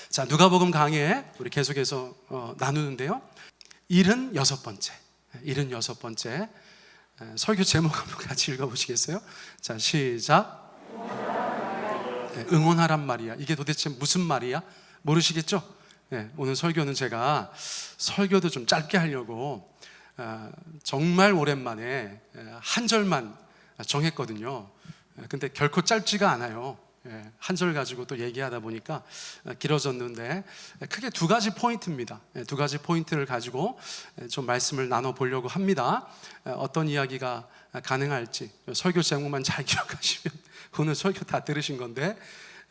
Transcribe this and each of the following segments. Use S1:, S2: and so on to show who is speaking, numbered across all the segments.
S1: 자, 누가복음 강해 우리 계속해서 나누는데요. 76번째 설교 제목 한번 같이 읽어보시겠어요? 자, 시작. 네, 응원하란 말이야. 이게 도대체 무슨 말이야? 모르시겠죠? 네, 오늘 설교는 제가 설교도 좀 짧게 하려고 정말 오랜만에 한 절만 정했거든요. 근데 결코 짧지가 않아요. 한 절 가지고 또 얘기하다 보니까 길어졌는데 크게 두 가지 포인트입니다. 두 가지 포인트를 가지고 좀 말씀을 나눠보려고 합니다. 어떤 이야기가 가능할지 설교 제목만 잘 기억하시면 오늘 설교 다 들으신 건데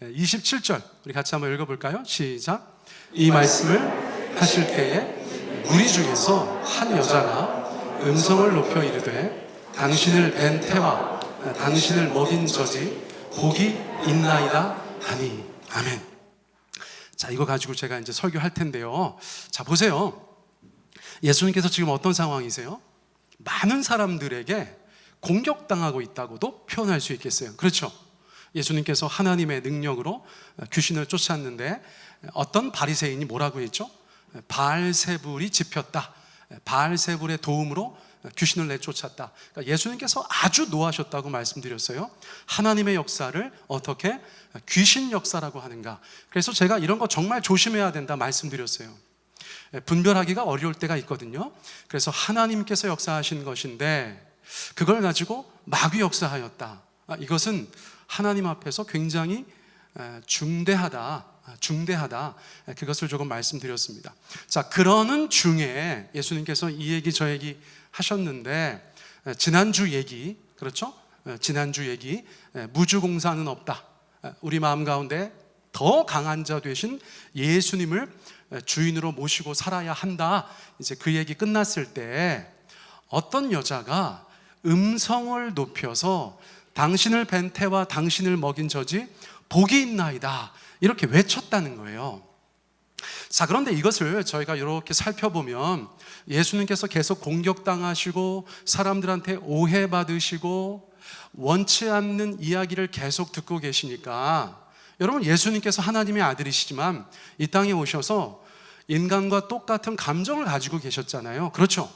S1: 27절 우리 같이 한번 읽어볼까요? 시작. 이 말씀을 하실 때에 무리 중에서 한 여자가 음성을 높여 이르되 당신을 뵌 태와 당신을 먹인 저지 복이 있나이다 하니. 아멘. 자, 이거 가지고 제가 이제 설교할 텐데요. 자, 보세요. 예수님께서 지금 어떤 상황이세요? 많은 사람들에게 공격당하고 있다고도 표현할 수 있겠어요. 그렇죠? 예수님께서 하나님의 능력으로 귀신을 쫓았는데 어떤 바리새인이 뭐라고 했죠? 바알세불이 집혔다. 바알세불의 도움으로 귀신을 내쫓았다. 그러니까 예수님께서 아주 노하셨다고 말씀드렸어요. 하나님의 역사를 어떻게 귀신 역사라고 하는가. 그래서 제가 이런 거 정말 조심해야 된다 말씀드렸어요. 분별하기가 어려울 때가 있거든요. 그래서 하나님께서 역사하신 것인데 그걸 가지고 마귀 역사하였다. 이것은 하나님 앞에서 굉장히 중대하다. 그것을 조금 말씀드렸습니다. 자, 그러는 중에 예수님께서 이 얘기 저 얘기 하셨는데 지난주 얘기, 그렇죠? 지난주 얘기, 무주공사는 없다. 우리 마음 가운데 더 강한 자 되신 예수님을 주인으로 모시고 살아야 한다. 이제 그 얘기 끝났을 때 어떤 여자가 음성을 높여서 당신을 뵌 태와 당신을 먹인 저지 복이 있나이다 이렇게 외쳤다는 거예요. 자, 그런데 이것을 저희가 이렇게 살펴보면 예수님께서 계속 공격당하시고 사람들한테 오해받으시고 원치 않는 이야기를 계속 듣고 계시니까 여러분, 예수님께서 하나님의 아들이시지만 이 땅에 오셔서 인간과 똑같은 감정을 가지고 계셨잖아요. 그렇죠?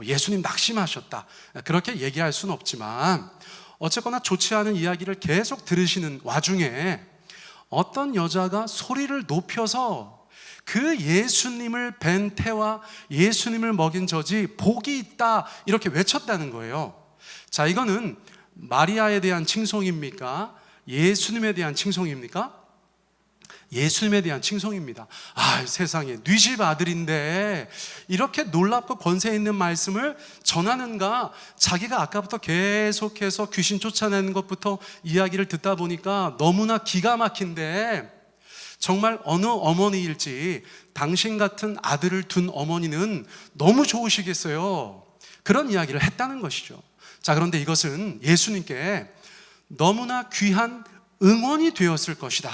S1: 예수님 낙심하셨다 그렇게 얘기할 수는 없지만 어쨌거나 좋지 않은 이야기를 계속 들으시는 와중에 어떤 여자가 소리를 높여서 그 예수님을 뵌 태와 예수님을 먹인 저지 복이 있다 이렇게 외쳤다는 거예요. 자, 이거는 마리아에 대한 칭송입니까? 예수님에 대한 칭송입니까? 예수님에 대한 칭송입니다. 아, 세상에 네 집 아들인데 이렇게 놀랍고 권세 있는 말씀을 전하는가? 자기가 아까부터 계속해서 귀신 쫓아내는 것부터 이야기를 듣다 보니까 너무나 기가 막힌데 정말 어느 어머니일지 당신 같은 아들을 둔 어머니는 너무 좋으시겠어요. 그런 이야기를 했다는 것이죠. 자, 그런데 이것은 예수님께 너무나 귀한 응원이 되었을 것이다.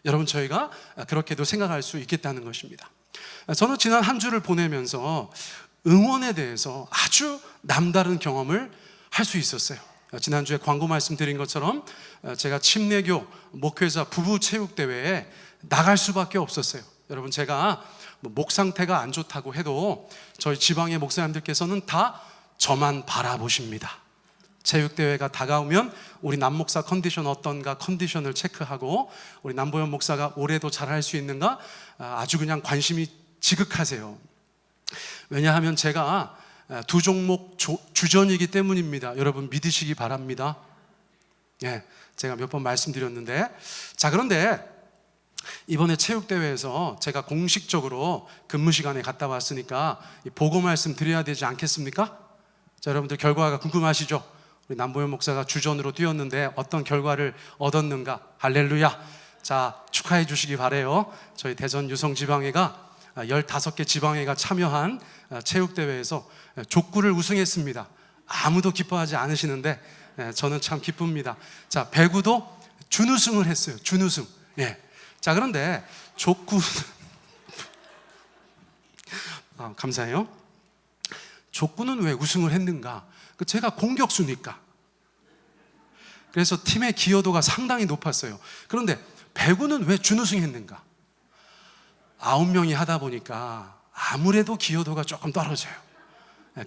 S1: 여러분, 저희가 그렇게도 생각할 수 있겠다는 것입니다. 저는 지난 한 주를 보내면서 응원에 대해서 아주 남다른 경험을 할 수 있었어요. 지난주에 광고 말씀드린 것처럼 제가 침례교 목회자 부부 체육대회에 나갈 수밖에 없었어요. 여러분, 제가 목 상태가 안 좋다고 해도 저희 지방의 목사님들께서는 다 저만 바라보십니다. 체육대회가 다가오면 우리 남목사 컨디션 어떤가 컨디션을 체크하고 우리 남보현 목사가 올해도 잘할 수 있는가 아주 그냥 관심이 지극하세요. 왜냐하면 제가 두 종목 주전이기 때문입니다. 여러분 믿으시기 바랍니다. 예, 제가 몇 번 말씀드렸는데, 자, 그런데 이번에 체육대회에서 제가 공식적으로 근무 시간에 갔다 왔으니까 보고 말씀 드려야 되지 않겠습니까? 자, 여러분들 결과가 궁금하시죠? 우리 남보현 목사가 주전으로 뛰었는데 어떤 결과를 얻었는가? 할렐루야. 자, 축하해 주시기 바라요. 저희 대전 유성지방회가 15개 지방회가 참여한 체육대회에서 족구를 우승했습니다. 아무도 기뻐하지 않으시는데 저는 참 기쁩니다. 자, 배구도 준우승을 했어요. 준우승. 예. 자, 그런데 족구 감사해요. 족구는 왜 우승을 했는가? 제가 공격수니까. 그래서 팀의 기여도가 상당히 높았어요. 그런데 배구는 왜 준우승했는가? 9명이 하다 보니까 아무래도 기여도가 조금 떨어져요.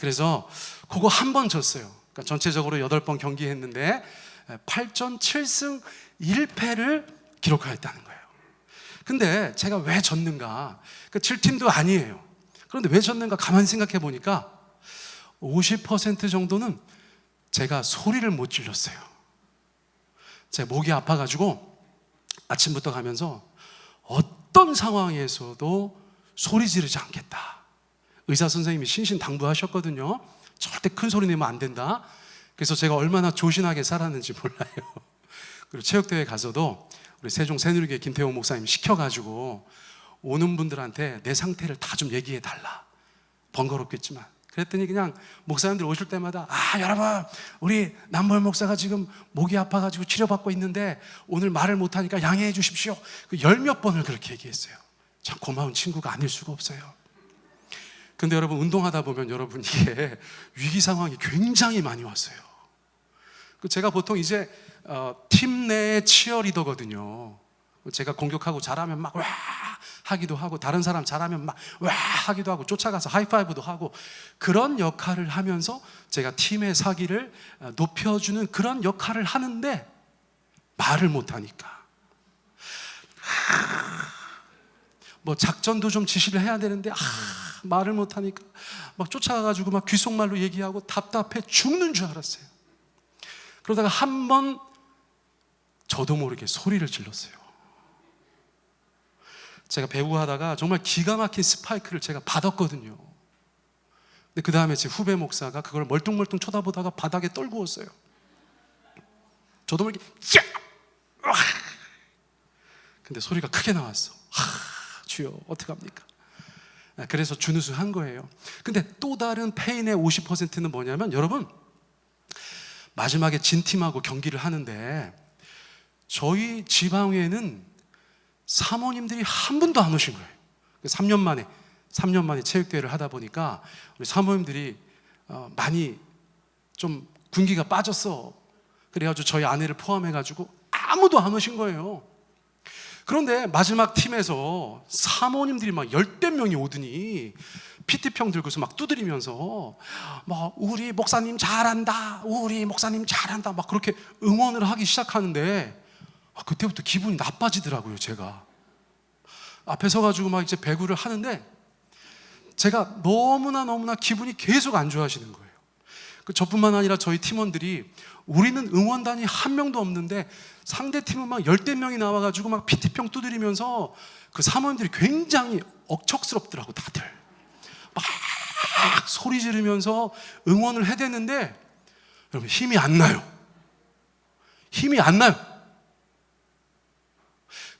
S1: 그래서 그거 한 번 졌어요. 그러니까 전체적으로 8번 경기했는데 8전 7승 1패를 기록하였다는 거예요. 근데 제가 왜 졌는가? 그 7팀도 아니에요. 그런데 왜 졌는가 가만히 생각해 보니까 50% 정도는 제가 소리를 못 질렀어요. 제 목이 아파가지고 아침부터 가면서 어떤 상황에서도 소리 지르지 않겠다. 의사 선생님이 신신당부하셨거든요. 절대 큰 소리 내면 안 된다. 그래서 제가 얼마나 조신하게 살았는지 몰라요. 그리고 체육대회 가서도 우리 세종 새누리교회 김태호 목사님 시켜가지고 오는 분들한테 내 상태를 다 좀 얘기해 달라. 번거롭겠지만. 그랬더니 그냥 목사님들 오실 때마다 여러분 우리 남보현 목사가 지금 목이 아파가지고 치료받고 있는데 오늘 말을 못하니까 양해해 주십시오. 그 10몇 번을 그렇게 얘기했어요. 참 고마운 친구가 아닐 수가 없어요. 근데 여러분 운동하다 보면 여러분 이게 위기 상황이 굉장히 많이 왔어요. 제가 보통 이제 팀 내의 치어리더거든요. 제가 공격하고 잘하면 막 와 하기도 하고 다른 사람 잘하면 막 와 하기도 하고 쫓아가서 하이파이브도 하고 그런 역할을 하면서 제가 팀의 사기를 높여주는 그런 역할을 하는데 말을 못하니까 뭐 작전도 좀 지시를 해야 되는데 말을 못하니까 막 쫓아가가지고 막 귓속말로 얘기하고 답답해 죽는 줄 알았어요. 그러다가 한 번 저도 모르게 소리를 질렀어요. 제가 배구하다가 정말 기가 막힌 스파이크를 제가 받았거든요. 근데 그 다음에 제 후배 목사가 그걸 멀뚱멀뚱 쳐다보다가 바닥에 떨구었어요. 저도 모르게 야! 근데 소리가 크게 나왔어. 주여 어떡합니까? 그래서 준우승 한 거예요. 근데 또 다른 페인의 50%는 뭐냐면 여러분 마지막에 진 팀하고 경기를 하는데 저희 지방회는 사모님들이 한 분도 안 오신 거예요. 3년 만에 체육대회를 하다 보니까 우리 사모님들이 많이 좀 군기가 빠졌어. 그래가지고 저희 아내를 포함해가지고 아무도 안 오신 거예요. 그런데 마지막 팀에서 사모님들이 막 10대 명이 오더니 PT평 들고서 막 두드리면서 막 우리 목사님 잘한다, 우리 목사님 잘한다 막 그렇게 응원을 하기 시작하는데 그때부터 기분이 나빠지더라고요. 제가 앞에 서가지고 막 이제 배구를 하는데 제가 너무나 기분이 계속 안 좋아지는 거예요. 저뿐만 아니라 저희 팀원들이 우리는 응원단이 한 명도 없는데 상대 팀은 막 10대 명이 나와가지고 막 PT평 두드리면서 그 사모님들이 굉장히 억척스럽더라고. 다들 막 소리 지르면서 응원을 해대는데 여러분 힘이 안 나요.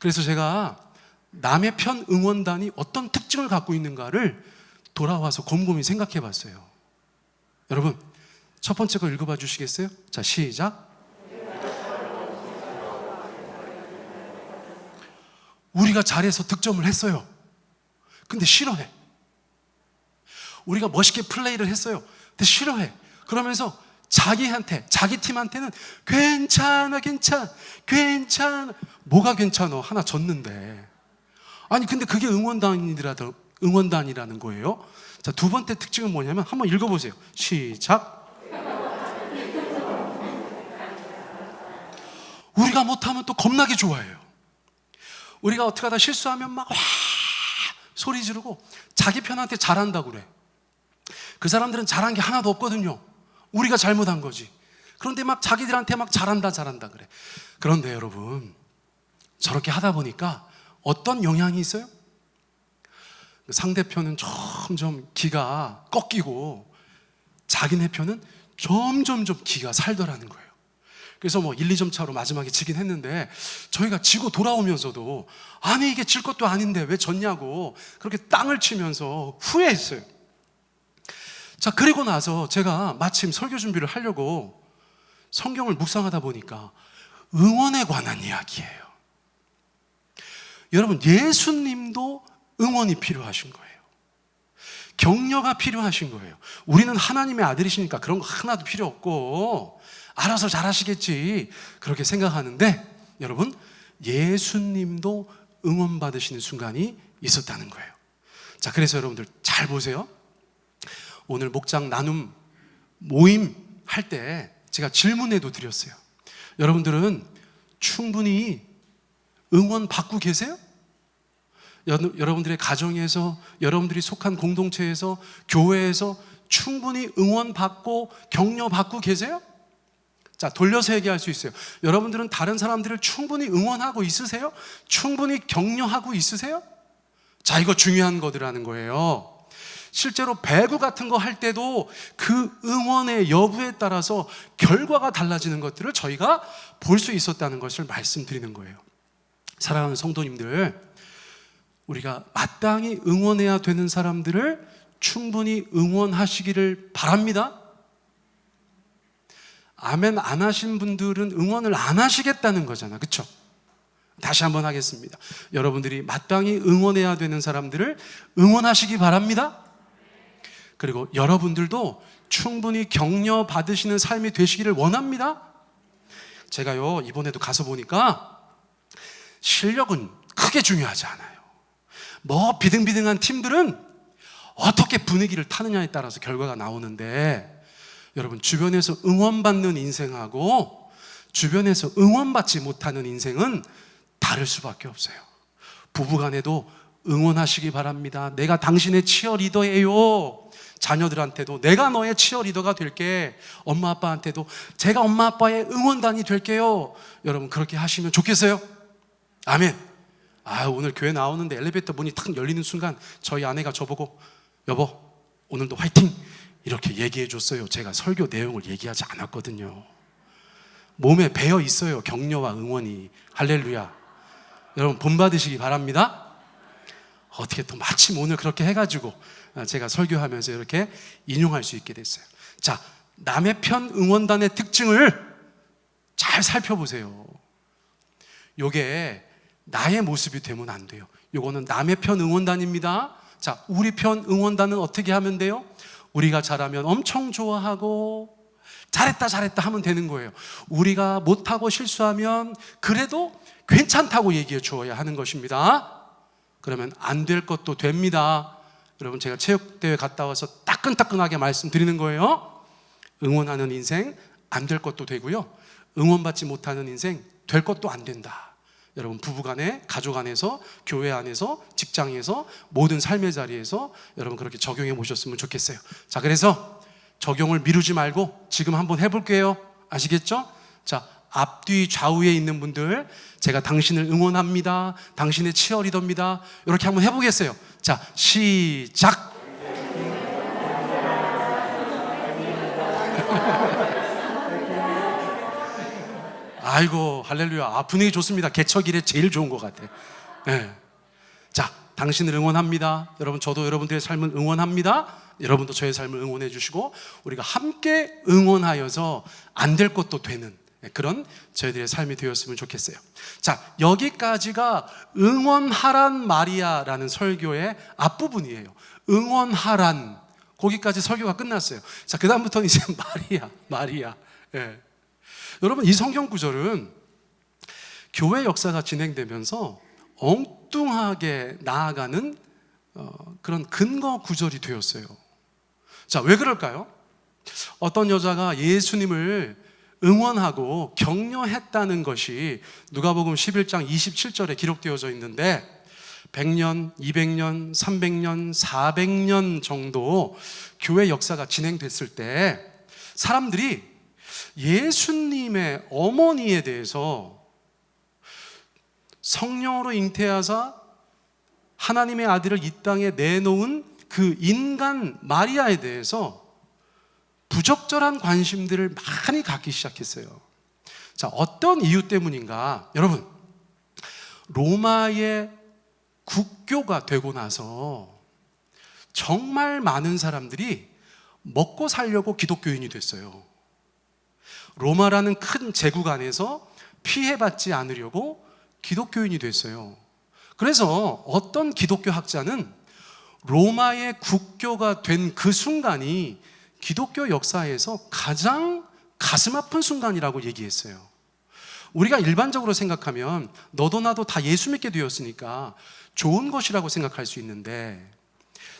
S1: 그래서 제가 남의 편 응원단이 어떤 특징을 갖고 있는가를 돌아와서 곰곰이 생각해 봤어요. 여러분 첫 번째 거 읽어봐 주시겠어요? 자 시작. 우리가 잘해서 득점을 했어요. 근데 싫어해. 우리가 멋있게 플레이를 했어요. 근데 싫어해. 그러면서 자기 팀한테는 괜찮아. 뭐가 괜찮아? 하나 졌는데. 아니 근데 그게 응원단이라는 거예요. 자, 두 번째 특징은 뭐냐면 한번 읽어보세요. 시작. 우리가 못하면 또 겁나게 좋아해요. 우리가 어떻게 하다 실수하면 막 와 소리 지르고 자기 편한테 잘한다고 그래. 그 사람들은 잘한 게 하나도 없거든요. 우리가 잘못한 거지. 그런데 막 자기들한테 막 잘한다 그래. 그런데 여러분 저렇게 하다 보니까 어떤 영향이 있어요? 상대편은 점점 기가 꺾이고 자기네 편은 점점 기가 살더라는 거예요. 그래서 뭐 1, 2점 차로 마지막에 지긴 했는데 저희가 지고 돌아오면서도 아니 이게 질 것도 아닌데 왜 졌냐고 그렇게 땅을 치면서 후회했어요. 자, 그리고 나서 제가 마침 설교 준비를 하려고 성경을 묵상하다 보니까 응원에 관한 이야기예요. 여러분 예수님도 응원이 필요하신 거예요. 격려가 필요하신 거예요. 우리는 하나님의 아들이시니까 그런 거 하나도 필요 없고 알아서 잘하시겠지 그렇게 생각하는데 여러분 예수님도 응원받으시는 순간이 있었다는 거예요. 자, 그래서 여러분들 잘 보세요. 오늘 목장 나눔 모임 할 때 제가 질문에도 드렸어요. 여러분들은 충분히 응원 받고 계세요? 여러분들의 가정에서, 여러분들이 속한 공동체에서, 교회에서 충분히 응원받고 격려받고 계세요? 자, 돌려서 얘기할 수 있어요. 여러분들은 다른 사람들을 충분히 응원하고 있으세요? 충분히 격려하고 있으세요? 자, 이거 중요한 거더라는 거예요. 실제로 배구 같은 거 할 때도 그 응원의 여부에 따라서 결과가 달라지는 것들을 저희가 볼 수 있었다는 것을 말씀드리는 거예요. 사랑하는 성도님들, 우리가 마땅히 응원해야 되는 사람들을 충분히 응원하시기를 바랍니다. 아멘 안 하신 분들은 응원을 안 하시겠다는 거잖아, 그렇죠? 다시 한번 하겠습니다. 여러분들이 마땅히 응원해야 되는 사람들을 응원하시기 바랍니다. 그리고 여러분들도 충분히 격려 받으시는 삶이 되시기를 원합니다. 제가요, 이번에도 가서 보니까 실력은 크게 중요하지 않아요. 뭐 비등비등한 팀들은 어떻게 분위기를 타느냐에 따라서 결과가 나오는데, 여러분, 주변에서 응원받는 인생하고 주변에서 응원받지 못하는 인생은 다를 수밖에 없어요. 부부간에도 응원하시기 바랍니다. 내가 당신의 치어리더예요. 자녀들한테도 내가 너의 치어리더가 될게. 엄마 아빠한테도 제가 엄마 아빠의 응원단이 될게요. 여러분, 그렇게 하시면 좋겠어요? 아멘. 오늘 교회 나오는데 엘리베이터 문이 탁 열리는 순간 저희 아내가 저보고 여보 오늘도 화이팅 이렇게 얘기해 줬어요. 제가 설교 내용을 얘기하지 않았거든요. 몸에 배어 있어요, 격려와 응원이. 할렐루야. 여러분, 본받으시기 바랍니다. 어떻게 또 마침 오늘 그렇게 해가지고 제가 설교하면서 이렇게 인용할 수 있게 됐어요. 자, 남의 편 응원단의 특징을 잘 살펴보세요. 요게 나의 모습이 되면 안 돼요. 요거는 남의 편 응원단입니다. 자, 우리 편 응원단은 어떻게 하면 돼요? 우리가 잘하면 엄청 좋아하고 잘했다 잘했다 하면 되는 거예요. 우리가 못하고 실수하면 그래도 괜찮다고 얘기해 주어야 하는 것입니다. 그러면 안 될 것도 됩니다. 여러분, 제가 체육대회 갔다 와서 따끈따끈하게 말씀드리는 거예요. 응원하는 인생 안 될 것도 되고요, 응원받지 못하는 인생 될 것도 안 된다. 여러분, 부부간에, 가족 안에서, 교회 안에서, 직장에서, 모든 삶의 자리에서 여러분 그렇게 적용해 보셨으면 좋겠어요. 자, 그래서 적용을 미루지 말고 지금 한번 해볼게요. 아시겠죠? 자, 앞뒤 좌우에 있는 분들, 제가 당신을 응원합니다, 당신의 치어리더입니다, 이렇게 한번 해보겠어요. 자, 시작. 아이고 할렐루야. 분위기 좋습니다. 개척일에 제일 좋은 것 같아. 네. 자, 당신을 응원합니다. 여러분, 저도 여러분들의 삶을 응원합니다. 여러분도 저의 삶을 응원해 주시고 우리가 함께 응원하여서 안 될 것도 되는 그런 저희들의 삶이 되었으면 좋겠어요. 자, 여기까지가 응원하란 마리아라는 설교의 앞부분이에요. 응원하란, 거기까지 설교가 끝났어요. 자, 그 다음부터는 이제 마리아. 예. 여러분, 이 성경 구절은 교회 역사가 진행되면서 엉뚱하게 나아가는 그런 근거 구절이 되었어요. 자, 왜 그럴까요? 어떤 여자가 예수님을 응원하고 격려했다는 것이 누가복음 11장 27절에 기록되어져 있는데 100년, 200년, 300년, 400년 정도 교회 역사가 진행됐을 때 사람들이 예수님의 어머니에 대해서 성령으로 잉태하사 하나님의 아들을 이 땅에 내놓은 그 인간 마리아에 대해서 부적절한 관심들을 많이 갖기 시작했어요. 자, 어떤 이유 때문인가? 여러분, 로마의 국교가 되고 나서 정말 많은 사람들이 먹고 살려고 기독교인이 됐어요. 로마라는 큰 제국 안에서 피해받지 않으려고 기독교인이 됐어요. 그래서 어떤 기독교 학자는 로마의 국교가 된 그 순간이 기독교 역사에서 가장 가슴 아픈 순간이라고 얘기했어요. 우리가 일반적으로 생각하면 너도 나도 다 예수 믿게 되었으니까 좋은 것이라고 생각할 수 있는데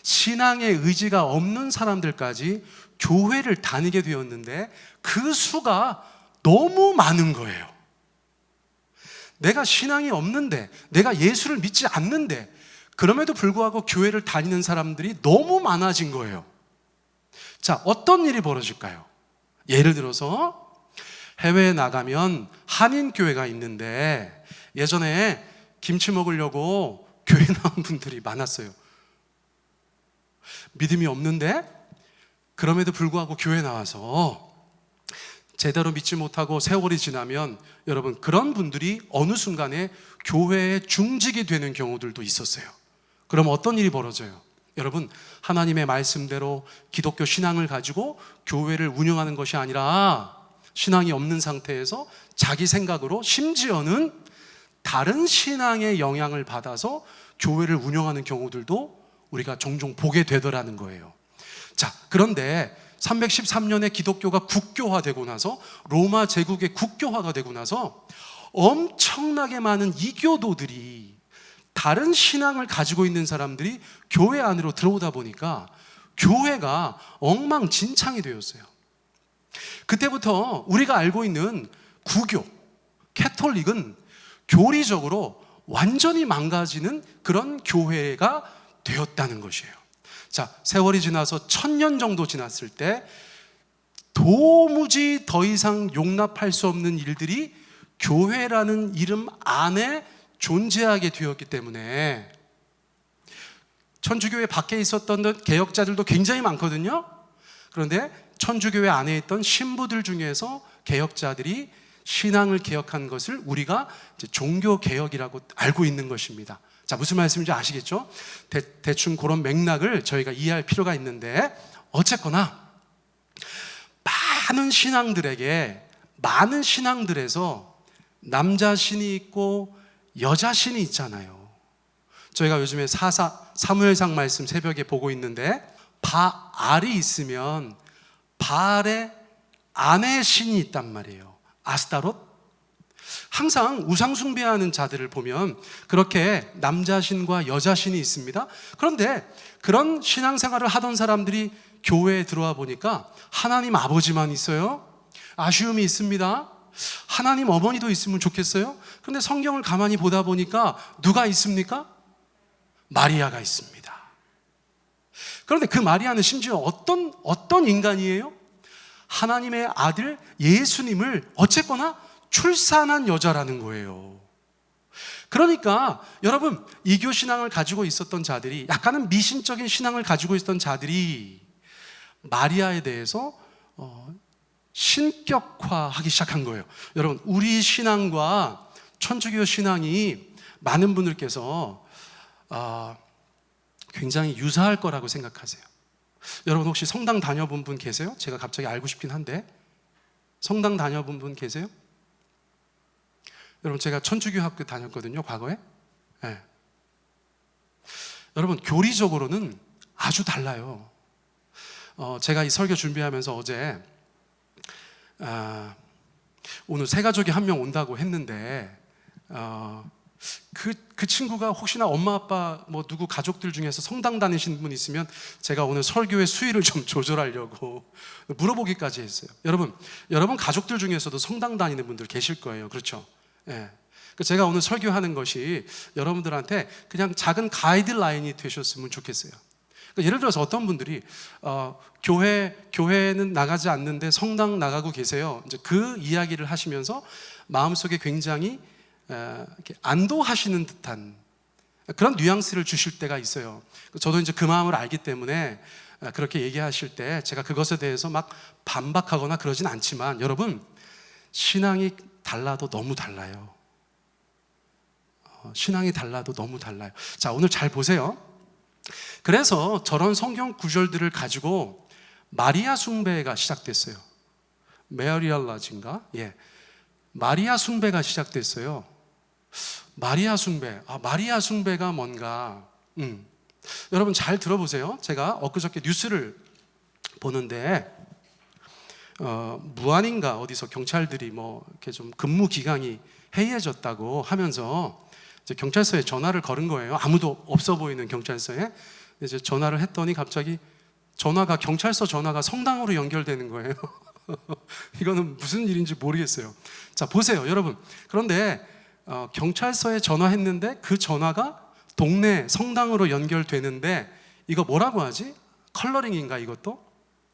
S1: 신앙의 의지가 없는 사람들까지 교회를 다니게 되었는데 그 수가 너무 많은 거예요. 내가 신앙이 없는데, 내가 예수를 믿지 않는데 그럼에도 불구하고 교회를 다니는 사람들이 너무 많아진 거예요. 자, 어떤 일이 벌어질까요? 예를 들어서 해외에 나가면 한인교회가 있는데 예전에 김치 먹으려고 교회 나온 분들이 많았어요. 믿음이 없는데 그럼에도 불구하고 교회 나와서 제대로 믿지 못하고 세월이 지나면 여러분 그런 분들이 어느 순간에 교회에 중직이 되는 경우들도 있었어요. 그럼 어떤 일이 벌어져요? 여러분, 하나님의 말씀대로 기독교 신앙을 가지고 교회를 운영하는 것이 아니라 신앙이 없는 상태에서 자기 생각으로 심지어는 다른 신앙의 영향을 받아서 교회를 운영하는 경우들도 우리가 종종 보게 되더라는 거예요. 자, 그런데 313년에 기독교가 국교화되고 나서 로마 제국의 국교화가 되고 나서 엄청나게 많은 이교도들이 다른 신앙을 가지고 있는 사람들이 교회 안으로 들어오다 보니까 교회가 엉망진창이 되었어요. 그때부터 우리가 알고 있는 구교, 캐톨릭은 교리적으로 완전히 망가지는 그런 교회가 되었다는 것이에요. 자, 세월이 지나서 1000년 정도 지났을 때 도무지 더 이상 용납할 수 없는 일들이 교회라는 이름 안에 존재하게 되었기 때문에 천주교회 밖에 있었던 개혁자들도 굉장히 많거든요. 그런데 천주교회 안에 있던 신부들 중에서 개혁자들이 신앙을 개혁한 것을 우리가 이제 종교개혁이라고 알고 있는 것입니다. 자, 무슨 말씀인지 아시겠죠? 대충 그런 맥락을 저희가 이해할 필요가 있는데 어쨌거나 많은 신앙들에서 남자 신이 있고 여자 신이 있잖아요. 저희가 요즘에 사무엘상 말씀 새벽에 보고 있는데 바알이 있으면 바알의 아내 신이 있단 말이에요. 아스타롯. 항상 우상 숭배하는 자들을 보면 그렇게 남자 신과 여자 신이 있습니다. 그런데 그런 신앙생활을 하던 사람들이 교회에 들어와 보니까 하나님 아버지만 있어요. 아쉬움이 있습니다. 하나님 어머니도 있으면 좋겠어요. 그런데 성경을 가만히 보다 보니까 누가 있습니까? 마리아가 있습니다. 그런데 그 마리아는 심지어 어떤 인간이에요? 하나님의 아들 예수님을 어쨌거나 출산한 여자라는 거예요. 그러니까 여러분, 이교 신앙을 가지고 있었던 자들이, 약간은 미신적인 신앙을 가지고 있었던 자들이 마리아에 대해서 신격화하기 시작한 거예요. 여러분, 우리 신앙과 천주교 신앙이 많은 분들께서 굉장히 유사할 거라고 생각하세요. 여러분 혹시 성당 다녀본 분 계세요? 제가 갑자기 알고 싶긴 한데 성당 다녀본 분 계세요? 여러분, 제가 천주교 학교 다녔거든요, 과거에. 네. 여러분, 교리적으로는 아주 달라요. 제가 이 설교 준비하면서 어제 오늘 새 가족이 한 명 온다고 했는데 그 친구가 혹시나 엄마 아빠 뭐 누구 가족들 중에서 성당 다니시는 분 있으면 제가 오늘 설교의 수위를 좀 조절하려고 물어보기까지 했어요. 여러분 가족들 중에서도 성당 다니는 분들 계실 거예요. 그렇죠? 예. 제가 오늘 설교하는 것이 여러분들한테 그냥 작은 가이드라인이 되셨으면 좋겠어요. 예를 들어서 어떤 분들이 교회는 나가지 않는데 성당 나가고 계세요. 이제 그 이야기를 하시면서 마음속에 굉장히 이렇게 안도하시는 듯한 그런 뉘앙스를 주실 때가 있어요. 저도 이제 그 마음을 알기 때문에 그렇게 얘기하실 때 제가 그것에 대해서 막 반박하거나 그러진 않지만 여러분, 신앙이 달라도 너무 달라요. 신앙이 달라도 너무 달라요. 자, 오늘 잘 보세요. 그래서 저런 성경 구절들을 가지고 마리아 숭배가 시작됐어요. 메리얼라진가? 예, 마리아 숭배가 시작됐어요. 마리아 숭배. 마리아 숭배가 뭔가? 여러분 잘 들어보세요. 제가 엊그저께 뉴스를 보는데 무안인가 어디서 경찰들이 뭐 이렇게 좀 근무 기간이 해이해졌다고 하면서 이제 경찰서에 전화를 걸은 거예요. 아무도 없어 보이는 경찰서에. 이제 전화를 했더니 갑자기 경찰서 전화가 성당으로 연결되는 거예요. 이거는 무슨 일인지 모르겠어요. 자, 보세요, 여러분. 그런데 경찰서에 전화했는데 그 전화가 동네 성당으로 연결되는데, 이거 뭐라고 하지? 컬러링인가 이것도?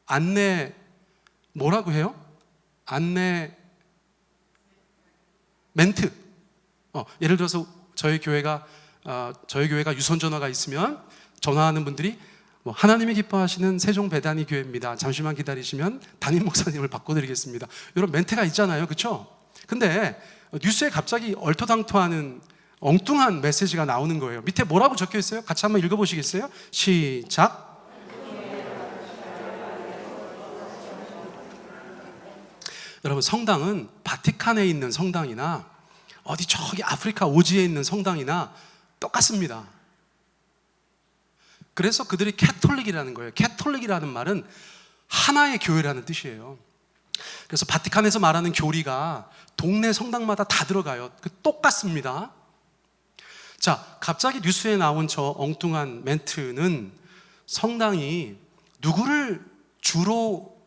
S1: 안내, 뭐라고 해요? 안내 멘트. 예를 들어서 저희 교회가 유선 전화가 있으면 전화하는 분들이 뭐 하나님이 기뻐하시는 세종 배단위 교회입니다. 잠시만 기다리시면 담임 목사님을 바꿔드리겠습니다. 이런 멘트가 있잖아요, 그렇죠? 근데 뉴스에 갑자기 얼토당토하는 엉뚱한 메시지가 나오는 거예요. 밑에 뭐라고 적혀 있어요? 같이 한번 읽어보시겠어요? 시작. 여러분, 성당은 바티칸에 있는 성당이나 어디 저기 아프리카 오지에 있는 성당이나 똑같습니다. 그래서 그들이 캐톨릭이라는 거예요. 캐톨릭이라는 말은 하나의 교회라는 뜻이에요. 그래서 바티칸에서 말하는 교리가 동네 성당마다 다 들어가요. 똑같습니다. 자, 갑자기 뉴스에 나온 저 엉뚱한 멘트는 성당이 누구를 주로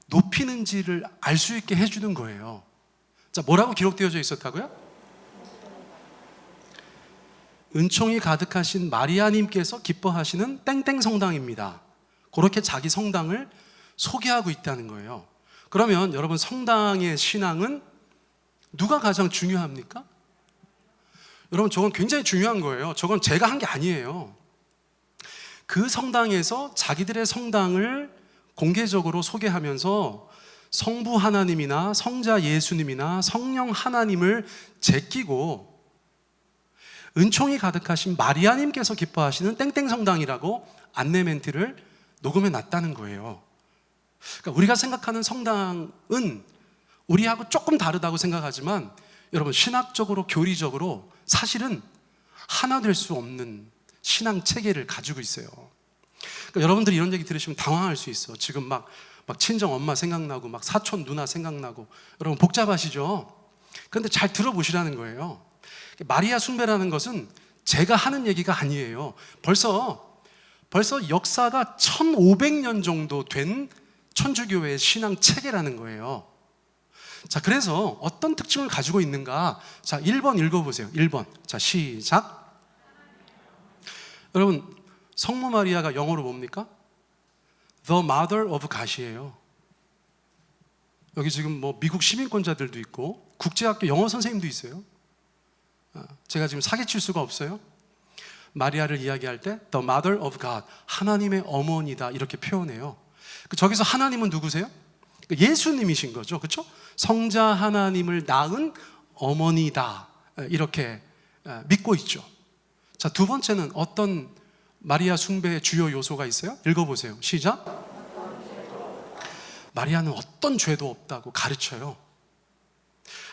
S1: 높이는지를 알 수 있게 해주는 거예요. 자, 뭐라고 기록되어져 있었다고요? 은총이 가득하신 마리아님께서 기뻐하시는 땡땡 성당입니다. 그렇게 자기 성당을 소개하고 있다는 거예요. 그러면 여러분, 성당의 신앙은 누가 가장 중요합니까? 여러분, 저건 굉장히 중요한 거예요. 저건 제가 한 게 아니에요. 그 성당에서 자기들의 성당을 공개적으로 소개하면서 성부 하나님이나 성자 예수님이나 성령 하나님을 제끼고 은총이 가득하신 마리아님께서 기뻐하시는 땡땡 성당이라고 안내 멘트를 녹음해 놨다는 거예요. 그러니까 우리가 생각하는 성당은 우리하고 조금 다르다고 생각하지만, 여러분, 신학적으로 교리적으로 사실은 하나 될 수 없는 신앙 체계를 가지고 있어요. 그러니까 여러분들이 이런 얘기 들으시면 당황할 수 있어. 지금 막 친정 엄마 생각나고 막 사촌 누나 생각나고, 여러분 복잡하시죠? 그런데 잘 들어보시라는 거예요. 마리아 숭배라는 것은 제가 하는 얘기가 아니에요. 벌써 역사가 1500년 정도 된 천주교의 신앙 체계라는 거예요. 자, 그래서 어떤 특징을 가지고 있는가? 자, 1번 읽어보세요. 1번. 자, 시작. 여러분, 성모 마리아가 영어로 뭡니까? The Mother of God이에요. 여기 지금 뭐 미국 시민권자들도 있고 국제학교 영어 선생님도 있어요. 제가 지금 사기칠 수가 없어요. 마리아를 이야기할 때 The Mother of God, 하나님의 어머니다, 이렇게 표현해요. 저기서 하나님은 누구세요? 예수님이신 거죠, 그렇죠? 성자 하나님을 낳은 어머니다, 이렇게 믿고 있죠. 자, 두 번째는 어떤 마리아 숭배의 주요 요소가 있어요? 읽어보세요. 시작. 마리아는 어떤 죄도 없다고 가르쳐요.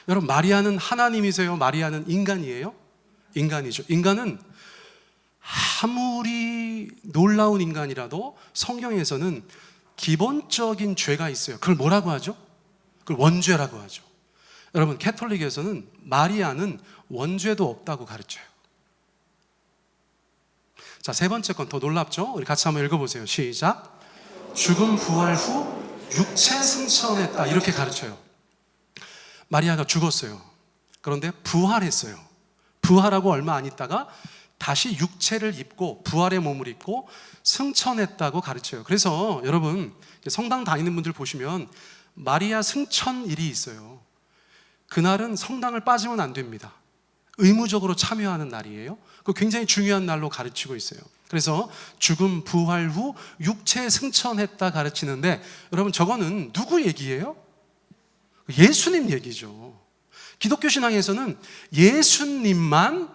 S1: 여러분, 마리아는 하나님이세요? 마리아는 인간이에요? 인간이죠. 인간은 아무리 놀라운 인간이라도 성경에서는 기본적인 죄가 있어요. 그걸 뭐라고 하죠? 그걸 원죄라고 하죠. 여러분, 캐톨릭에서는 마리아는 원죄도 없다고 가르쳐요. 자, 세 번째 건 더 놀랍죠? 우리 같이 한번 읽어보세요. 시작. 죽음 부활 후 육체 승천했다, 이렇게 가르쳐요. 마리아가 죽었어요. 그런데 부활했어요. 부활하고 얼마 안 있다가 다시 육체를 입고 부활의 몸을 입고 승천했다고 가르쳐요. 그래서 여러분, 성당 다니는 분들 보시면 마리아 승천일이 있어요. 그날은 성당을 빠지면 안 됩니다. 의무적으로 참여하는 날이에요. 그 굉장히 중요한 날로 가르치고 있어요. 그래서 죽음 부활 후 육체 승천했다 가르치는데, 여러분, 저거는 누구 얘기예요? 예수님 얘기죠. 기독교 신앙에서는 예수님만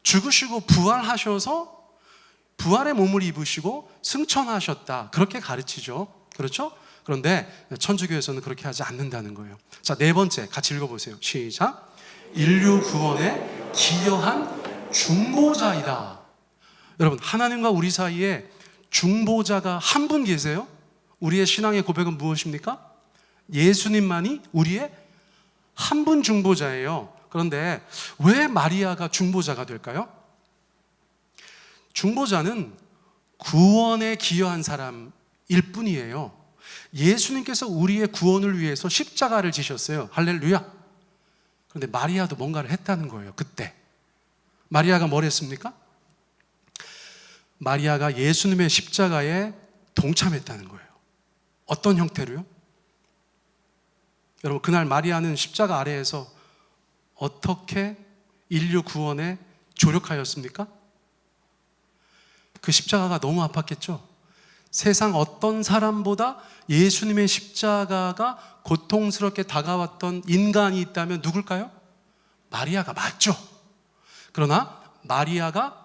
S1: 죽으시고 부활하셔서 부활의 몸을 입으시고 승천하셨다, 그렇게 가르치죠. 그렇죠? 그런데 천주교에서는 그렇게 하지 않는다는 거예요. 자, 네 번째 같이 읽어보세요. 시작. 인류 구원에 기여한 중보자이다. 여러분, 하나님과 우리 사이에 중보자가 한 분 계세요. 우리의 신앙의 고백은 무엇입니까? 예수님만이 우리의 한 분 중보자예요. 그런데 왜 마리아가 중보자가 될까요? 중보자는 구원에 기여한 사람일 뿐이에요. 예수님께서 우리의 구원을 위해서 십자가를 지셨어요. 할렐루야. 그런데 마리아도 뭔가를 했다는 거예요. 그때 마리아가 뭘 했습니까? 마리아가 예수님의 십자가에 동참했다는 거예요. 어떤 형태로요? 여러분, 그날 마리아는 십자가 아래에서 어떻게 인류 구원에 조력하였습니까? 그 십자가가 너무 아팠겠죠? 세상 어떤 사람보다 예수님의 십자가가 고통스럽게 다가왔던 인간이 있다면 누굴까요? 마리아가 맞죠. 그러나 마리아가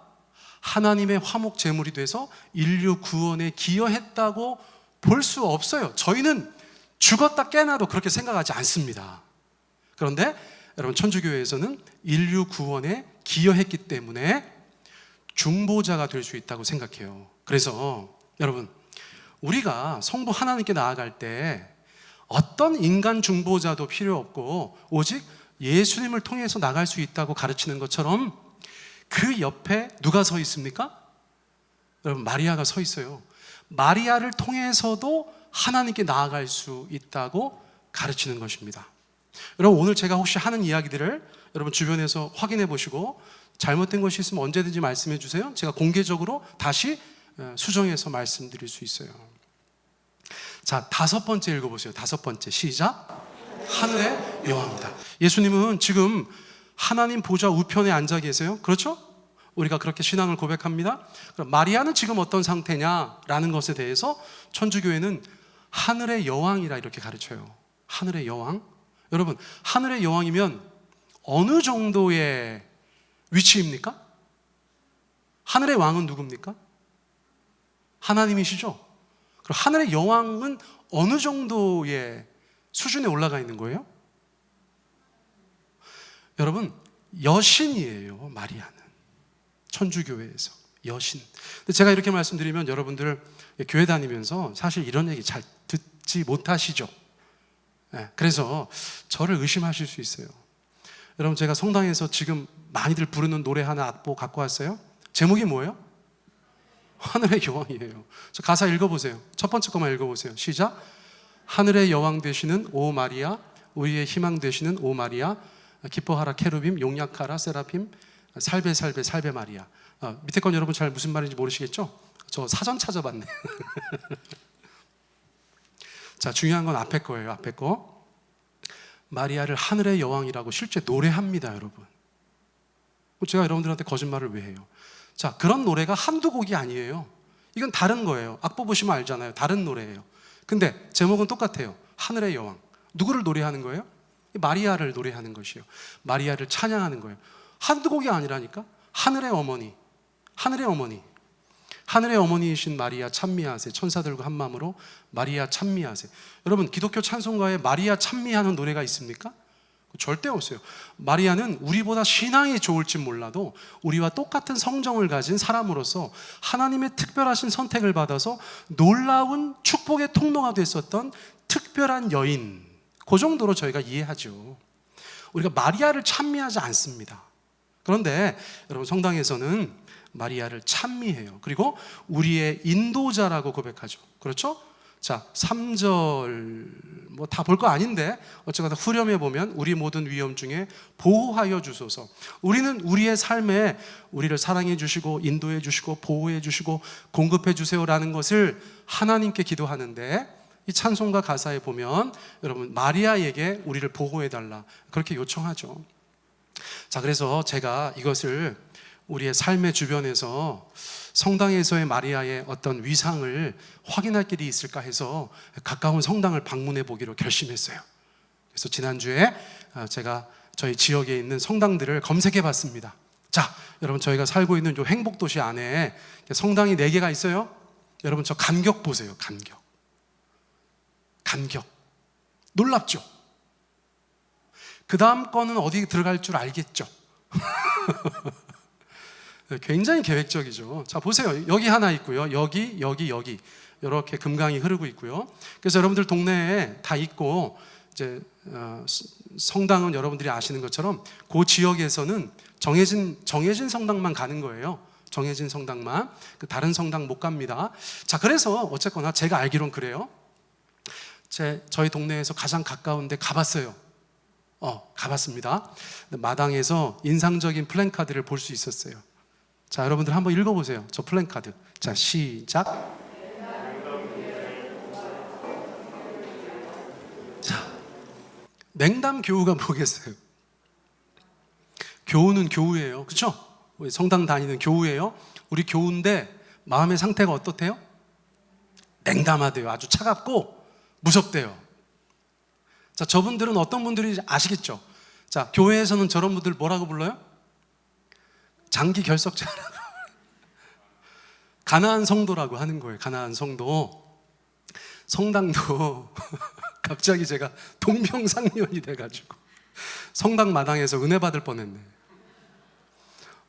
S1: 하나님의 화목 제물이 돼서 인류 구원에 기여했다고 볼 수 없어요. 저희는 죽었다 깨나도 그렇게 생각하지 않습니다. 그런데 여러분, 천주교회에서는 인류 구원에 기여했기 때문에 중보자가 될 수 있다고 생각해요. 그래서 여러분, 우리가 성부 하나님께 나아갈 때 어떤 인간 중보자도 필요 없고 오직 예수님을 통해서 나갈 수 있다고 가르치는 것처럼 그 옆에 누가 서 있습니까? 여러분, 마리아가 서 있어요. 마리아를 통해서도 하나님께 나아갈 수 있다고 가르치는 것입니다. 여러분, 오늘 제가 혹시 하는 이야기들을 여러분 주변에서 확인해 보시고 잘못된 것이 있으면 언제든지 말씀해 주세요. 제가 공개적으로 다시 수정해서 말씀드릴 수 있어요. 자, 5번째 읽어보세요. 5번째, 시작. 하늘의 여왕이다. 예수님은 지금 하나님 보좌 우편에 앉아 계세요. 그렇죠? 우리가 그렇게 신앙을 고백합니다. 그럼 마리아는 지금 어떤 상태냐라는 것에 대해서 천주교회는 하늘의 여왕이라 이렇게 가르쳐요. 하늘의 여왕. 여러분, 하늘의 여왕이면 어느 정도의 위치입니까? 하늘의 왕은 누굽니까? 하나님이시죠? 그럼 하늘의 여왕은 어느 정도의 수준에 올라가 있는 거예요? 여러분, 여신이에요. 마리아는 천주교회에서 여신. 근데 제가 이렇게 말씀드리면 여러분들 교회 다니면서 사실 이런 얘기 잘 듣지 못하시죠? 그래서 저를 의심하실 수 있어요. 여러분, 제가 성당에서 지금 많이들 부르는 노래 하나 악보 갖고 왔어요. 제목이 뭐예요? 하늘의 여왕이에요. 저 가사 읽어보세요. 첫 번째 것만 읽어보세요. 시작. 하늘의 여왕 되시는 오 마리아, 우리의 희망 되시는 오 마리아, 기뻐하라 케루빔, 용약하라 세라핌, 살베 살베 살베 마리아. 밑에 건 여러분 잘 무슨 말인지 모르시겠죠? 저 사전 찾아봤네. 자, 중요한 건 앞에 거예요. 앞에 거. 마리아를 하늘의 여왕이라고 실제 노래합니다, 여러분. 제가 여러분들한테 거짓말을 왜 해요? 자, 그런 노래가 한두 곡이 아니에요. 이건 다른 거예요. 악보 보시면 알잖아요. 다른 노래예요. 근데 제목은 똑같아요. 하늘의 여왕. 누구를 노래하는 거예요? 마리아를 노래하는 것이에요. 마리아를 찬양하는 거예요. 한두 곡이 아니라니까. 하늘의 어머니. 하늘의 어머니. 하늘의 어머니이신 마리아 찬미하세. 천사들과 한 마음으로 마리아 찬미하세. 여러분, 기독교 찬송가에 마리아 찬미하는 노래가 있습니까? 절대 없어요. 마리아는 우리보다 신앙이 좋을지 몰라도 우리와 똑같은 성정을 가진 사람으로서 하나님의 특별하신 선택을 받아서 놀라운 축복의 통로가 됐었던 특별한 여인, 그 정도로 저희가 이해하죠. 우리가 마리아를 찬미하지 않습니다. 그런데 여러분, 성당에서는 마리아를 찬미해요. 그리고 우리의 인도자라고 고백하죠. 그렇죠? 자, 3절 뭐 다 볼 거 아닌데 어쨌거나 후렴에 보면 우리 모든 위험 중에 보호하여 주소서. 우리는 우리의 삶에 우리를 사랑해 주시고 인도해 주시고 보호해 주시고 공급해 주세요라는 것을 하나님께 기도하는데, 이 찬송가 가사에 보면 여러분, 마리아에게 우리를 보호해 달라 그렇게 요청하죠. 자, 그래서 제가 이것을 우리의 삶의 주변에서 성당에서의 마리아의 어떤 위상을 확인할 길이 있을까 해서 가까운 성당을 방문해 보기로 결심했어요. 그래서 지난주에 제가 저희 지역에 있는 성당들을 검색해 봤습니다. 자, 여러분, 저희가 살고 있는 이 행복도시 안에 성당이 4개가 있어요. 여러분, 저 간격 보세요. 간격. 놀랍죠? 그 다음 거는 어디 들어갈 줄 알겠죠? 굉장히 계획적이죠. 자, 보세요. 여기 하나 있고요. 여기 이렇게 금강이 흐르고 있고요. 그래서 여러분들 동네에 다 있고 이제 성당은 여러분들이 아시는 것처럼 그 지역에서는 정해진 성당만 가는 거예요. 정해진 성당만. 다른 성당 못 갑니다. 자, 그래서 어쨌거나 제가 알기론 그래요. 저희 동네에서 가장 가까운 데 가봤어요. 가봤습니다. 마당에서 인상적인 플랜카드를 볼 수 있었어요. 자, 여러분들 한번 읽어보세요. 저 플랜카드. 자, 시작. 자, 냉담교우가 뭐겠어요? 교우는 교우예요. 그렇죠? 우리 성당 다니는 교우예요. 우리 교우인데 마음의 상태가 어떻대요? 냉담하대요. 아주 차갑고 무섭대요. 자, 저분들은 어떤 분들이 아시겠죠? 자, 교회에서는 저런 분들 뭐라고 불러요? 장기 결석자라고. 가나안 성도라고 하는 거예요. 가나안 성도. 성당도 갑자기 제가 동병상련이 돼가지고 성당 마당에서 은혜 받을 뻔했네.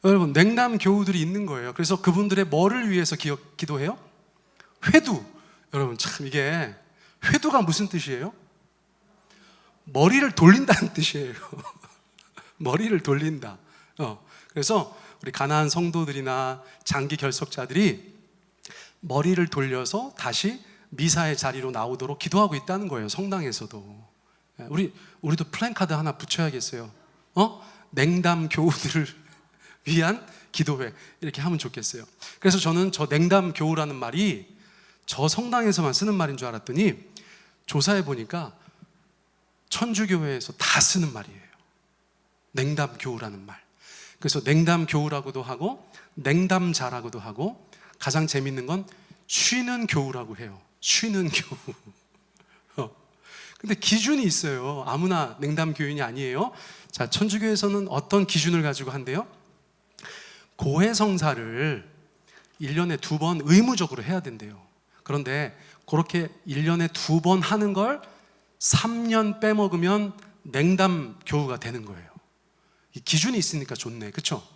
S1: 여러분, 냉담 교우들이 있는 거예요. 그래서 그분들의 뭐를 위해서 기도해요? 회두. 여러분, 참 이게 회두가 무슨 뜻이에요? 머리를 돌린다는 뜻이에요. 머리를 돌린다. 그래서 우리 가나안 성도들이나 장기 결석자들이 머리를 돌려서 다시 미사의 자리로 나오도록 기도하고 있다는 거예요. 성당에서도. 우리도 플랜카드 하나 붙여야겠어요. 냉담 교우들을 위한 기도회 이렇게 하면 좋겠어요. 그래서 저는 저 냉담 교우라는 말이 저 성당에서만 쓰는 말인 줄 알았더니 조사해 보니까 천주교회에서 다 쓰는 말이에요. 냉담 교우라는 말. 그래서 냉담 교우라고도 하고 냉담자라고도 하고 가장 재밌는 건 쉬는 교우라고 해요. 쉬는 교우. 근데 기준이 있어요. 아무나 냉담 교인이 아니에요. 자, 천주교에서는 어떤 기준을 가지고 한대요? 고해성사를 1년에 2번 의무적으로 해야 된대요. 그런데 그렇게 1년에 2번 하는 걸 3년 빼먹으면 냉담 교우가 되는 거예요. 이 기준이 있으니까 좋네. 그렇죠?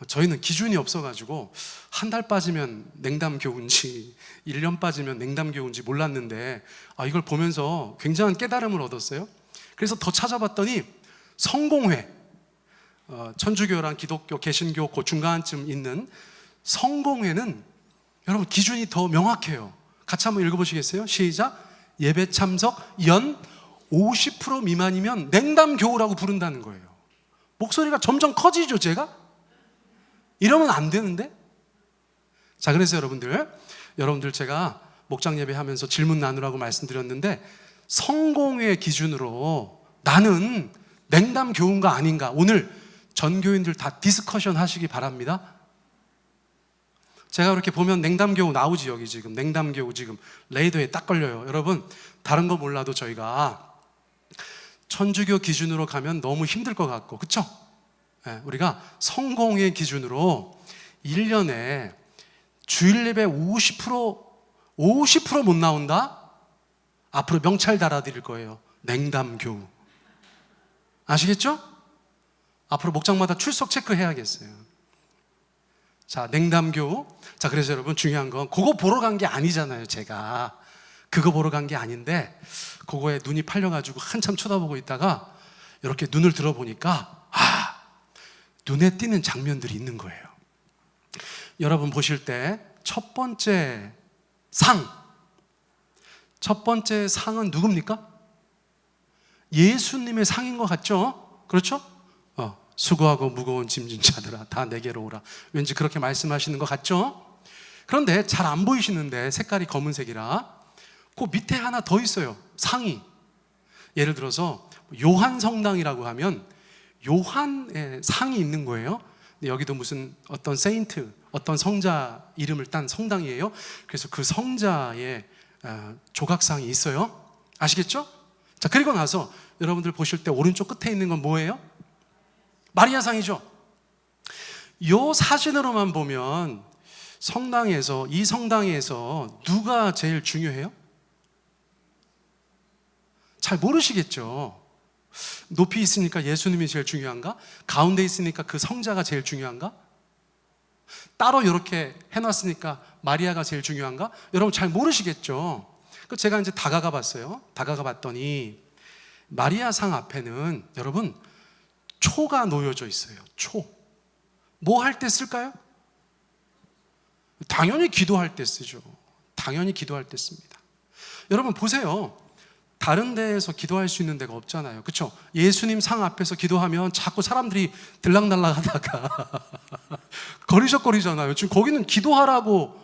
S1: 저희는 기준이 없어가지고 한 달 빠지면 냉담 교우인지 1년 빠지면 냉담 교우인지 몰랐는데 이걸 보면서 굉장한 깨달음을 얻었어요. 그래서 더 찾아봤더니 성공회, 천주교랑 기독교, 개신교 그 중간쯤 있는 성공회는 여러분 기준이 더 명확해요. 같이 한번 읽어보시겠어요? 시작. 예배 참석 연 50% 미만이면 냉담 교우라고 부른다는 거예요. 목소리가 점점 커지죠, 제가? 이러면 안 되는데? 자, 그래서 여러분들 제가 목장 예배하면서 질문 나누라고 말씀드렸는데 성공회 기준으로 나는 냉담 교우인가 아닌가 오늘 전 교인들 다 디스커션 하시기 바랍니다. 제가 그렇게 보면 냉담 교우 나오지. 여기 지금 냉담 교우 지금 레이더에 딱 걸려요. 여러분, 다른 거 몰라도 저희가 천주교 기준으로 가면 너무 힘들 것 같고, 그렇죠? 우리가 성공의 기준으로 1년에 주일 예배 50% 못 나온다? 앞으로 명찰 달아드릴 거예요. 냉담 교우. 아시겠죠? 앞으로 목장마다 출석 체크해야겠어요. 자, 냉담 교우. 자, 그래서 여러분 중요한 건 그거 보러 간 게 아니잖아요. 제가 그거 보러 간 게 아닌데 그거에 눈이 팔려가지고 한참 쳐다보고 있다가 이렇게 눈을 들어보니까 눈에 띄는 장면들이 있는 거예요. 여러분 보실 때 첫 번째 상은 누굽니까? 예수님의 상인 것 같죠? 그렇죠? 수고하고 무거운 짐진 자들아 다 내게로 오라. 왠지 그렇게 말씀하시는 것 같죠? 그런데 잘 안 보이시는데 색깔이 검은색이라 그 밑에 하나 더 있어요. 상이. 예를 들어서 요한 성당이라고 하면 요한의 상이 있는 거예요. 여기도 무슨 어떤 세인트, 어떤 성자 이름을 딴 성당이에요. 그래서 그 성자의 조각상이 있어요. 아시겠죠? 자, 그리고 나서 여러분들 보실 때 오른쪽 끝에 있는 건 뭐예요? 마리아상이죠. 이 사진으로만 보면 이 성당에서 누가 제일 중요해요? 잘 모르시겠죠. 높이 있으니까 예수님이 제일 중요한가? 가운데 있으니까 그 성자가 제일 중요한가? 따로 이렇게 해놨으니까 마리아가 제일 중요한가? 여러분 잘 모르시겠죠. 제가 이제 다가가 봤어요. 다가가 봤더니 마리아 상 앞에는 여러분 초가 놓여져 있어요. 초. 뭐 할 때 쓸까요? 당연히 기도할 때 쓰죠. 당연히 기도할 때 씁니다. 여러분 보세요. 다른 데에서 기도할 수 있는 데가 없잖아요. 그렇죠? 예수님 상 앞에서 기도하면 자꾸 사람들이 들락날락 하다가 거리적거리잖아요. 지금 거기는 기도하라고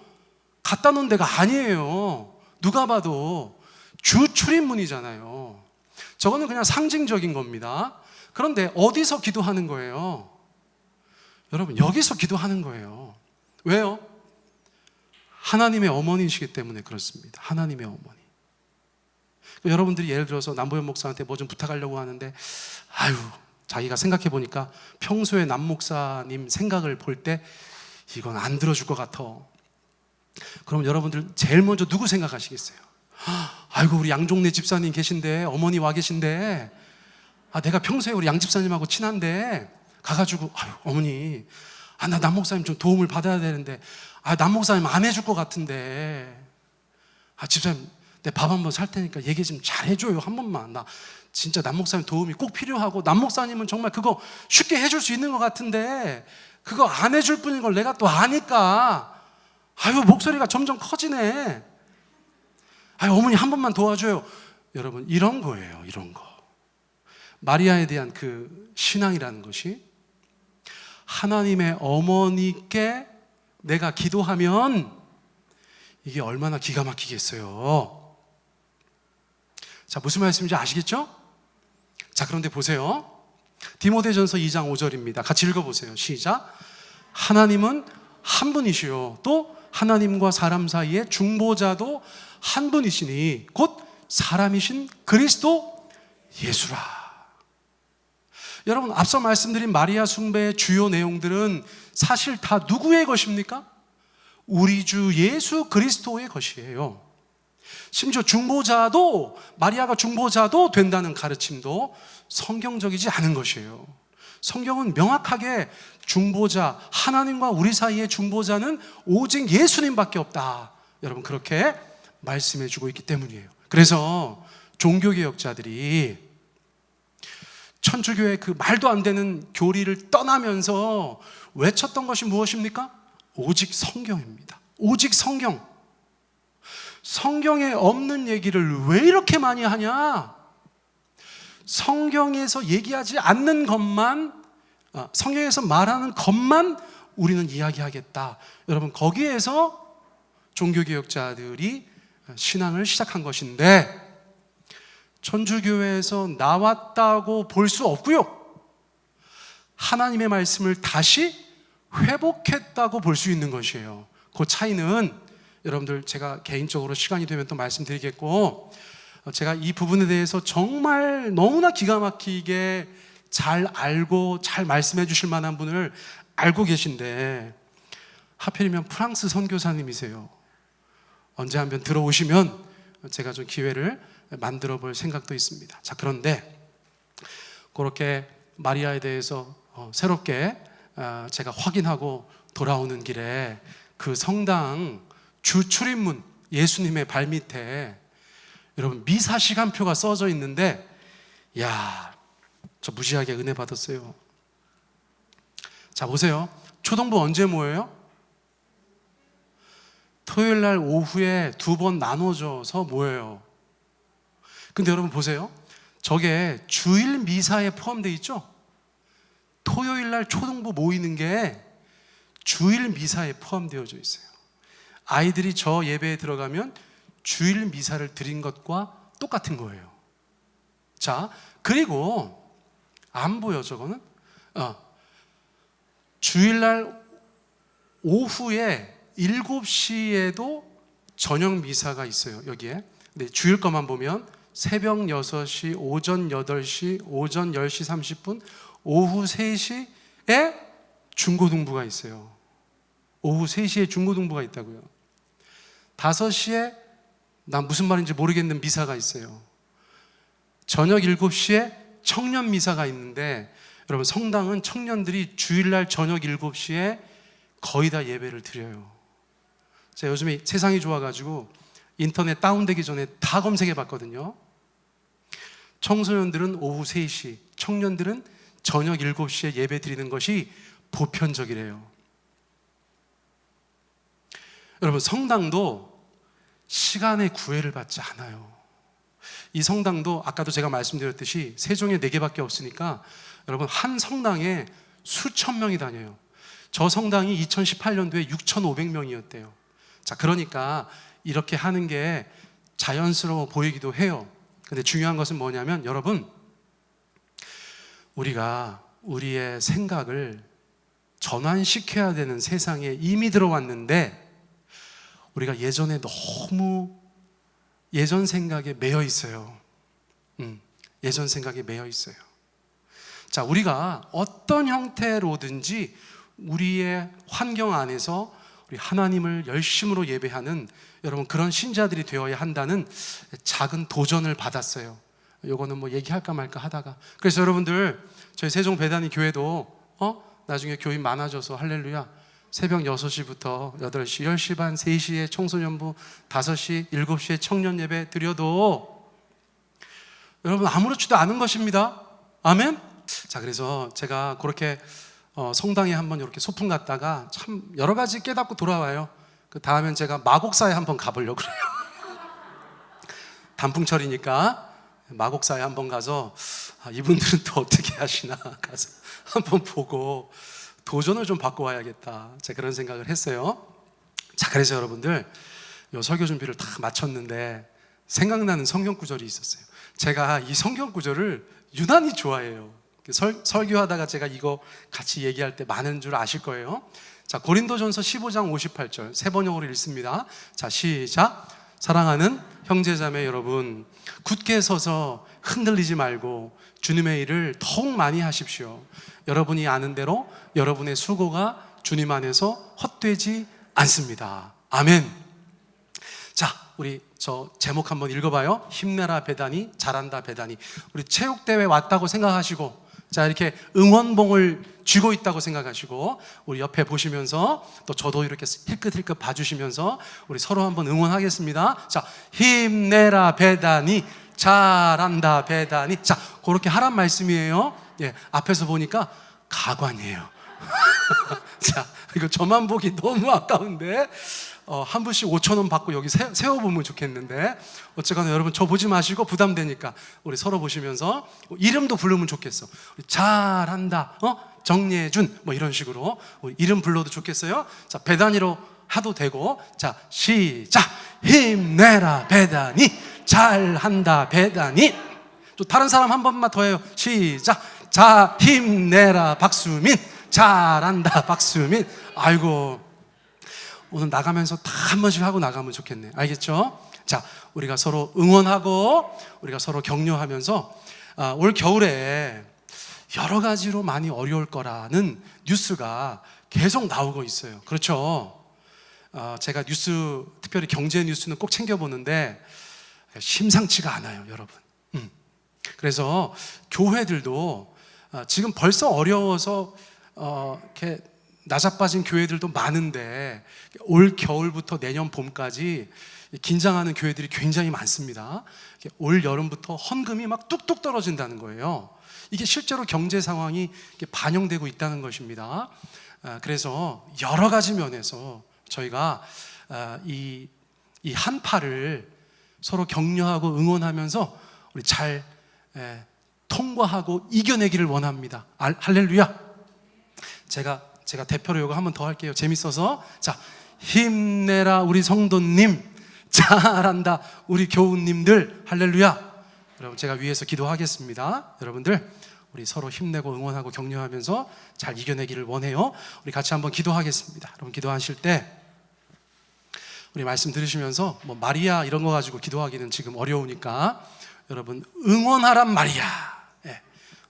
S1: 갖다 놓은 데가 아니에요. 누가 봐도 주 출입문이잖아요. 저거는 그냥 상징적인 겁니다. 그런데 어디서 기도하는 거예요? 여러분, 여기서 기도하는 거예요. 왜요? 하나님의 어머니이시기 때문에 그렇습니다. 하나님의 어머니. 여러분들이 예를 들어서 남보현 목사한테 뭐 좀 부탁하려고 하는데 자기가 생각해 보니까 평소에 남 목사님 생각을 볼 때 이건 안 들어줄 것 같아. 그럼 여러분들 제일 먼저 누구 생각하시겠어요? 아이고 우리 양종래 집사님 계신데, 어머니 와 계신데, 내가 평소에 우리 양 집사님하고 친한데 가가지고 어머니 나 남 목사님 좀 도움을 받아야 되는데 남 목사님 안 해줄 것 같은데 집사님 내 밥 한번 살 테니까 얘기 좀 잘 해줘요. 한 번만. 나 진짜 남 목사님 도움이 꼭 필요하고 남 목사님은 정말 그거 쉽게 해줄 수 있는 것 같은데 그거 안 해줄 뿐인 걸 내가 또 아니까 목소리가 점점 커지네. 어머니 한 번만 도와줘요. 여러분 이런 거예요. 이런 거. 마리아에 대한 그 신앙이라는 것이 하나님의 어머니께 내가 기도하면 이게 얼마나 기가 막히겠어요. 자, 무슨 말씀인지 아시겠죠? 자, 그런데 보세요. 디모데전서 2장 5절입니다. 같이 읽어보세요. 시작. 하나님은 한 분이시요 또 하나님과 사람 사이의 중보자도 한 분이시니 곧 사람이신 그리스도 예수라. 여러분 앞서 말씀드린 마리아 숭배의 주요 내용들은 사실 다 누구의 것입니까? 우리 주 예수 그리스도의 것이에요. 심지어 중보자도, 마리아가 중보자도 된다는 가르침도 성경적이지 않은 것이에요. 성경은 명확하게 중보자, 하나님과 우리 사이의 중보자는 오직 예수님밖에 없다, 여러분 그렇게 말씀해 주고 있기 때문이에요. 그래서 종교개혁자들이 천주교의 그 말도 안 되는 교리를 떠나면서 외쳤던 것이 무엇입니까? 오직 성경입니다. 오직 성경. 성경에 없는 얘기를 왜 이렇게 많이 하냐? 성경에서 얘기하지 않는 것만, 성경에서 말하는 것만 우리는 이야기하겠다. 여러분 거기에서 종교개혁자들이 신앙을 시작한 것인데 천주교회에서 나왔다고 볼 수 없고요, 하나님의 말씀을 다시 회복했다고 볼 수 있는 것이에요. 그 차이는 여러분들 제가 개인적으로 시간이 되면 또 말씀드리겠고, 제가 이 부분에 대해서 정말 너무나 기가 막히게 잘 알고 잘 말씀해 주실 만한 분을 알고 계신데 하필이면 프랑스 선교사님이세요. 언제 한번 들어오시면 제가 좀 기회를 만들어 볼 생각도 있습니다. 자, 그런데 그렇게 마리아에 대해서 새롭게 제가 확인하고 돌아오는 길에 그 성당 주 출입문 예수님의 발밑에 여러분 미사 시간표가 써져 있는데, 저 무지하게 은혜 받았어요. 자, 보세요. 초등부 언제 모여요? 토요일 날 오후에 2번 나눠져서 모여요. 근데 여러분 보세요. 저게 주일 미사에 포함되어 있죠? 토요일 날 초등부 모이는 게 주일 미사에 포함되어져 있어요. 아이들이 저 예배에 들어가면 주일 미사를 드린 것과 똑같은 거예요. 자, 그리고 안 보여 저거는? 주일날 오후에 7시에도 저녁 미사가 있어요. 여기에. 근데 주일 것만 보면 새벽 6시, 오전 8시, 오전 10시 30분, 오후 3시에 중고등부가 있어요. 오후 3시에 중고등부가 있다고요. 5시에 난 무슨 말인지 모르겠는 미사가 있어요. 저녁 7시에 청년 미사가 있는데, 여러분 성당은 청년들이 주일날 저녁 7시에 거의 다 예배를 드려요. 제가 요즘에 세상이 좋아가지고 인터넷 다운되기 전에 다 검색해 봤거든요. 청소년들은 오후 3시, 청년들은 저녁 7시에 예배 드리는 것이 보편적이래요. 여러분, 성당도 시간의 구애를 받지 않아요. 이 성당도 아까도 제가 말씀드렸듯이 세종에 4개밖에 없으니까 여러분, 한 성당에 수천 명이 다녀요. 저 성당이 2018년도에 6,500명이었대요. 자, 그러니까 이렇게 하는 게 자연스러워 보이기도 해요. 근데 중요한 것은 뭐냐면, 여러분, 우리가 우리의 생각을 전환시켜야 되는 세상에 이미 들어왔는데, 우리가 예전에 너무 예전 생각에 매여 있어요. 예전 생각에 매여 있어요. 자, 우리가 어떤 형태로든지 우리의 환경 안에서 우리 하나님을 열심으로 예배하는 여러분, 그런 신자들이 되어야 한다는 작은 도전을 받았어요. 요거는 뭐 얘기할까 말까 하다가, 그래서 여러분들, 저희 세종 배단위 교회도 나중에 교인 많아져서 할렐루야, 새벽 6시부터 8시, 10시 반, 3시에 청소년부, 5시, 7시에 청년 예배 드려도 여러분 아무렇지도 않은 것입니다. 아멘? 자, 그래서 제가 그렇게 성당에 한번 이렇게 소풍 갔다가 참 여러 가지 깨닫고 돌아와요. 그 다음엔 제가 마곡사에 한번 가보려고 그래요. 단풍철이니까 마곡사에 한번 가서 이분들은 또 어떻게 하시나 가서 한번 보고 도전을 좀 받고 와야겠다, 제가 그런 생각을 했어요. 자, 그래서 여러분들, 요 설교 준비를 다 마쳤는데 생각나는 성경 구절이 있었어요. 제가 이 성경 구절을 유난히 좋아해요. 설교하다가 제가 이거 같이 얘기할 때 많은 줄 아실 거예요. 자, 고린도전서 15장 58절 세 번역으로 읽습니다. 자, 시작. 사랑하는 형제자매 여러분, 굳게 서서 흔들리지 말고 주님의 일을 더욱 많이 하십시오. 여러분이 아는 대로 여러분의 수고가 주님 안에서 헛되지 않습니다. 아멘. 자, 우리 저 제목 한번 읽어봐요. 힘내라 배단이, 잘한다 배단이. 우리 체육대회 왔다고 생각하시고, 자, 이렇게 응원봉을 쥐고 있다고 생각하시고, 우리 옆에 보시면서 또 저도 이렇게 힐끗힐끗 봐주시면서 우리 서로 한번 응원하겠습니다. 자, 힘내라 배단이, 잘한다 배단이. 자, 그렇게 하란 말씀이에요. 예, 앞에서 보니까 가관이에요. 자, 이거 저만 보기 너무 아까운데 한 분씩 5,000원 받고 여기 세워보면 좋겠는데, 어쨌거나 여러분 저 보지 마시고 부담되니까 우리 서로 보시면서 이름도 부르면 좋겠어. 우리 잘한다, 정예준, 뭐 이런 식으로 우리 이름 불러도 좋겠어요. 자, 배단위로 하도 되고, 자, 시작. 힘내라 배단이, 잘한다 배단이. 또 다른 사람 한 번만 더 해요. 시작. 자, 힘내라 박수민, 잘한다 박수민. 아이고, 오늘 나가면서 다 한 번씩 하고 나가면 좋겠네. 알겠죠? 자, 우리가 서로 응원하고 우리가 서로 격려하면서 올 겨울에 여러 가지로 많이 어려울 거라는 뉴스가 계속 나오고 있어요. 그렇죠? 제가 뉴스, 특별히 경제 뉴스는 꼭 챙겨보는데 심상치가 않아요, 여러분. 그래서 교회들도 지금 벌써 어려워서 이렇게 나자빠진 교회들도 많은데, 올 겨울부터 내년 봄까지 긴장하는 교회들이 굉장히 많습니다. 올 여름부터 헌금이 막 뚝뚝 떨어진다는 거예요. 이게 실제로 경제 상황이 반영되고 있다는 것입니다. 그래서 여러 가지 면에서 저희가 이 한파를 서로 격려하고 응원하면서 우리 잘 통과하고 이겨내기를 원합니다. 할렐루야. 제가 대표로 이거 한번 더 할게요. 재밌어서. 자, 힘내라 우리 성도님, 잘한다 우리 교우님들. 할렐루야. 여러분, 제가 위에서 기도하겠습니다. 여러분들, 우리 서로 힘내고 응원하고 격려하면서 잘 이겨내기를 원해요. 우리 같이 한번 기도하겠습니다. 여러분, 기도하실 때 우리 말씀 들으시면서 뭐 마리아 이런 거 가지고 기도하기는 지금 어려우니까 여러분, 응원하란 말이야. 예,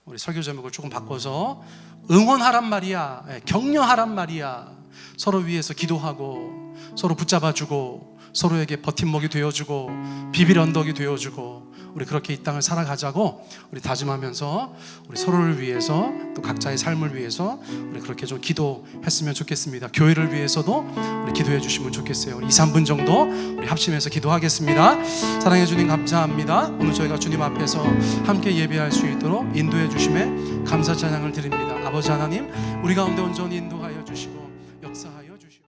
S1: 우리 설교 제목을 조금 바꿔서 응원하란 말이야, 격려하란 말이야. 서로 위해서 기도하고 서로 붙잡아주고 서로에게 버팀목이 되어주고 비빌 언덕이 되어주고 우리 그렇게 이 땅을 살아가자고 우리 다짐하면서 우리 서로를 위해서 또 각자의 삶을 위해서 우리 그렇게 좀 기도했으면 좋겠습니다. 교회를 위해서도 우리 기도해 주시면 좋겠어요. 우리 2, 3분 정도 우리 합심해서 기도하겠습니다. 사랑해 주님 감사합니다. 오늘 저희가 주님 앞에서 함께 예배할 수 있도록 인도해 주심에 감사 찬양을 드립니다. 아버지 하나님, 우리 가운데 온전히 인도하